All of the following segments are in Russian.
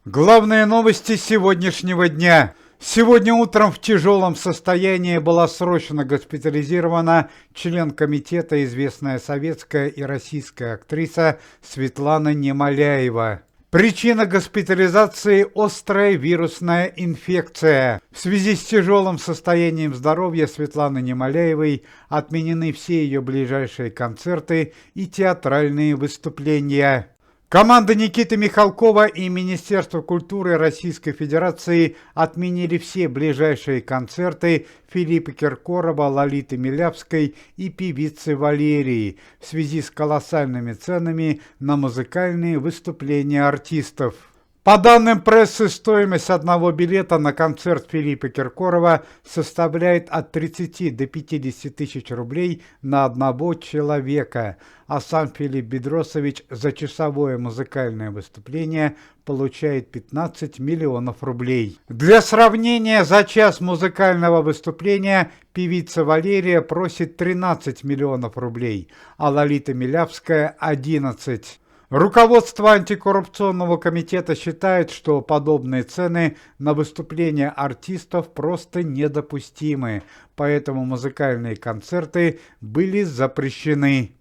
Главные новости сегодняшнего дня. Сегодня утром в тяжелом состоянии была срочно госпитализирована член комитета, известная советская и российская актриса Светлана Немоляева. Причина госпитализации – острая вирусная инфекция. В связи с тяжелым состоянием здоровья Светланы Немоляевой отменены все ее ближайшие концерты и театральные выступления. Команда Никиты Михалкова и Министерство культуры Российской Федерации отменили все ближайшие концерты Филиппа Киркорова, Лолиты Милявской и певицы Валерии в связи с колоссальными ценами на музыкальные выступления артистов. По данным прессы, стоимость одного билета на концерт Филиппа Киркорова составляет от 30 до 50 тысяч рублей на одного человека, а сам Филипп Бедросович за часовое музыкальное выступление получает 15 миллионов рублей. Для сравнения, за час музыкального выступления певица Валерия просит 13 миллионов рублей, а Лолита Милявская – 11. Руководство антикоррупционного комитета считает, что подобные цены на выступления артистов просто недопустимы, поэтому музыкальные концерты были запрещены.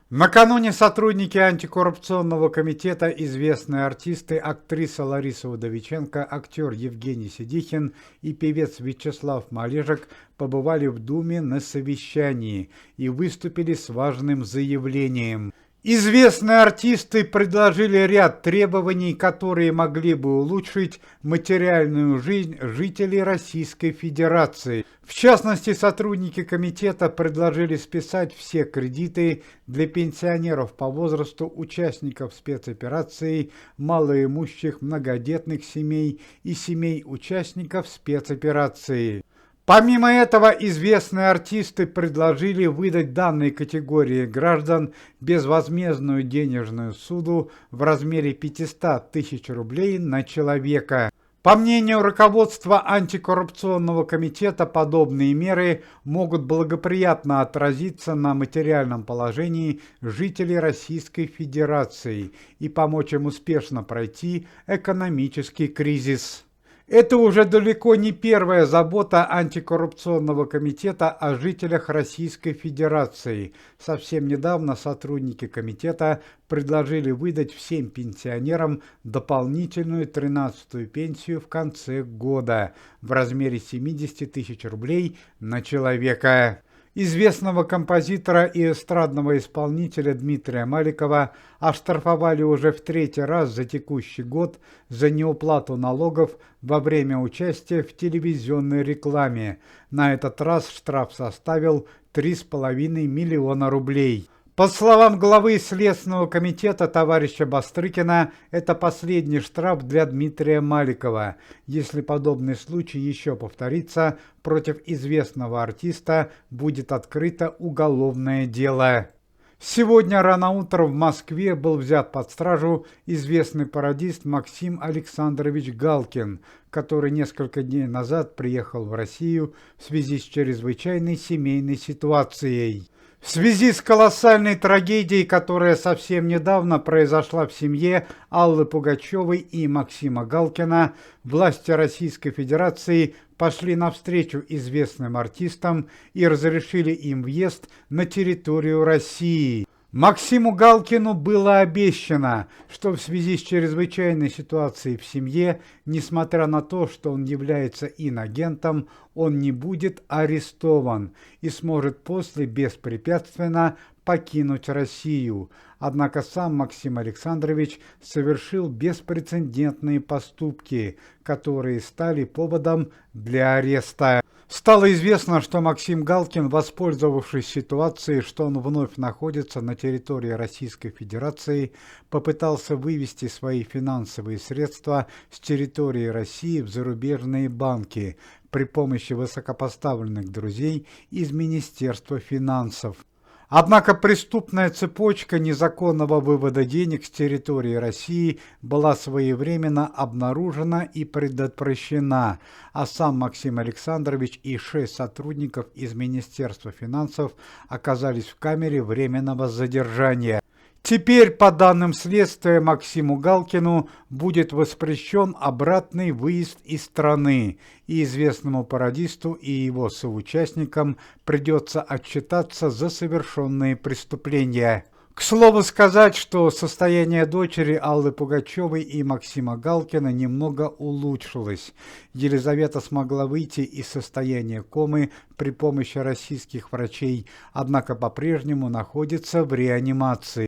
Накануне сотрудники антикоррупционного комитета, известные артисты, актриса Лариса Удовиченко, актер Евгений Сидихин и певец Вячеслав Малежик побывали в Думе на совещании и выступили с важным заявлением. Известные артисты предложили ряд требований, которые могли бы улучшить материальную жизнь жителей Российской Федерации. В частности, сотрудники комитета предложили списать все кредиты для пенсионеров по возрасту, участников спецоперации, малоимущих многодетных семей и семей участников спецоперации. Помимо этого, известные артисты предложили выдать данной категории граждан безвозмездную денежную ссуду в размере 500 тысяч рублей на человека. По мнению руководства антикоррупционного комитета, подобные меры могут благоприятно отразиться на материальном положении жителей Российской Федерации и помочь им успешно пройти экономический кризис. Это уже далеко не первая забота антикоррупционного комитета о жителях Российской Федерации. Совсем недавно сотрудники комитета предложили выдать всем пенсионерам дополнительную 13-ю пенсию в конце года в размере 70 тысяч рублей на человека. Известного композитора и эстрадного исполнителя Дмитрия Маликова оштрафовали уже в 3-й раз за текущий год за неуплату налогов во время участия в телевизионной рекламе. На этот раз штраф составил 3,5 миллиона рублей. По словам главы Следственного комитета товарища Бастрыкина, это последний штраф для Дмитрия Маликова. Если подобный случай еще повторится, против известного артиста будет открыто уголовное дело. Сегодня рано утром в Москве был взят под стражу известный пародист Максим Александрович Галкин, который несколько дней назад приехал в Россию в связи с чрезвычайной семейной ситуацией. В связи с колоссальной трагедией, которая совсем недавно произошла в семье Аллы Пугачевой и Максима Галкина, власти Российской Федерации пошли навстречу известным артистам и разрешили им въезд на территорию России. Максиму Галкину было обещано, что в связи с чрезвычайной ситуацией в семье, несмотря на то, что он является инагентом, он не будет арестован и сможет после беспрепятственно покинуть Россию. Однако сам Максим Александрович совершил беспрецедентные поступки, которые стали поводом для ареста. Стало известно, что Максим Галкин, воспользовавшись ситуацией, что он вновь находится на территории Российской Федерации, попытался вывести свои финансовые средства с территории России в зарубежные банки при помощи высокопоставленных друзей из Министерства финансов. Однако преступная цепочка незаконного вывода денег с территории России была своевременно обнаружена и предотвращена, а сам Максим Александрович и 6 сотрудников из Министерства финансов оказались в камере временного задержания. Теперь, по данным следствия, Максиму Галкину будет воспрещен обратный выезд из страны, и известному пародисту и его соучастникам придется отчитаться за совершенные преступления. К слову сказать, что состояние дочери Аллы Пугачевой и Максима Галкина немного улучшилось. Елизавета смогла выйти из состояния комы при помощи российских врачей, однако по-прежнему находится в реанимации.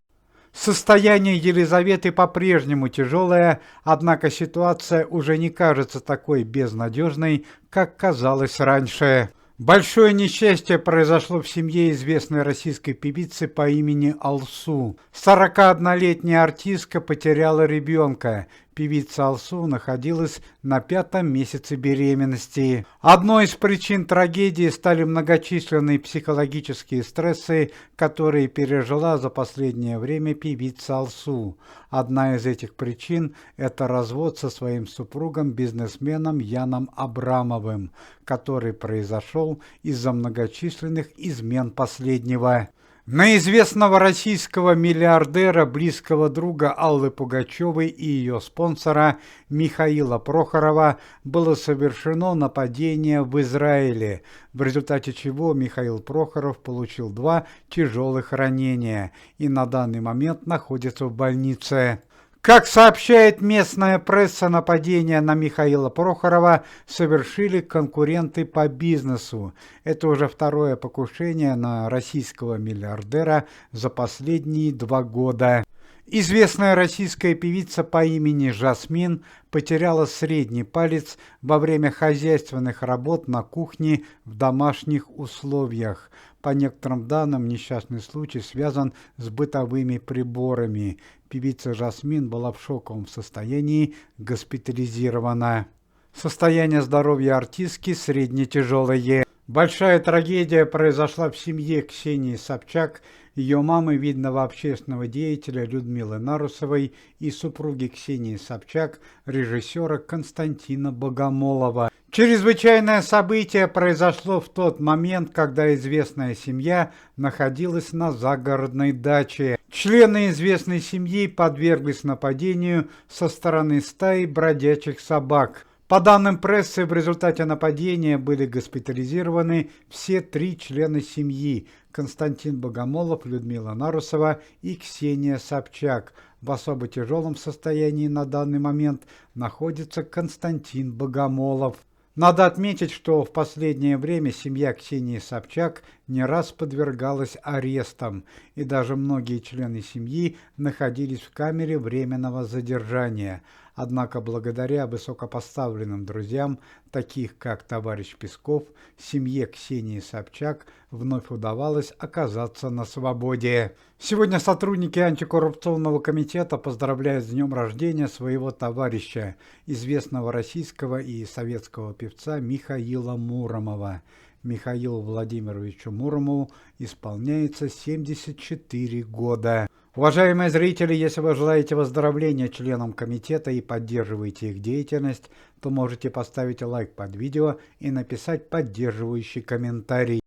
Состояние Елизаветы по-прежнему тяжелое, однако ситуация уже не кажется такой безнадежной, как казалось раньше. Большое несчастье произошло в семье известной российской певицы по имени Алсу. 41-летняя артистка потеряла ребенка. Певица Алсу находилась на 5-м месяце беременности. Одной из причин трагедии стали многочисленные психологические стрессы, которые пережила за последнее время певица Алсу. Одна из этих причин – это развод со своим супругом-бизнесменом Яном Абрамовым, который произошел из-за многочисленных измен последнего. На известного российского миллиардера, близкого друга Аллы Пугачевой и ее спонсора Михаила Прохорова было совершено нападение в Израиле, в результате чего Михаил Прохоров получил 2 тяжелых ранения и на данный момент находится в больнице. Как сообщает местная пресса, нападение на Михаила Прохорова совершили конкуренты по бизнесу. Это уже 2-е покушение на российского миллиардера за последние 2 года. Известная российская певица по имени Жасмин потеряла средний палец во время хозяйственных работ на кухне в домашних условиях. По некоторым данным, несчастный случай связан с бытовыми приборами. Певица Жасмин была в шоковом состоянии, госпитализирована. Состояние здоровья артистки средне-тяжелое. Большая трагедия произошла в семье Ксении Собчак, ее мамы, видного общественного деятеля Людмилы Нарусовой, и супруги Ксении Собчак, режиссера Константина Богомолова. Чрезвычайное событие произошло в тот момент, когда известная семья находилась на загородной даче. Члены известной семьи подверглись нападению со стороны стаи бродячих собак. По данным прессы, в результате нападения были госпитализированы все 3 члена семьи – Константин Богомолов, Людмила Нарусова и Ксения Собчак. В особо тяжелом состоянии на данный момент находится Константин Богомолов. Надо отметить, что в последнее время семья Ксении Собчак не раз подвергалась арестам, и даже многие члены семьи находились в камере временного задержания. Однако благодаря высокопоставленным друзьям, таких как товарищ Песков, семье Ксении Собчак вновь удавалось оказаться на свободе. Сегодня сотрудники антикоррупционного комитета поздравляют с днем рождения своего товарища, известного российского и советского певца Михаила Муромова. Михаилу Владимировичу Муромову исполняется 74 года. Уважаемые зрители, если вы желаете выздоровления членам комитета и поддерживаете их деятельность, то можете поставить лайк под видео и написать поддерживающий комментарий.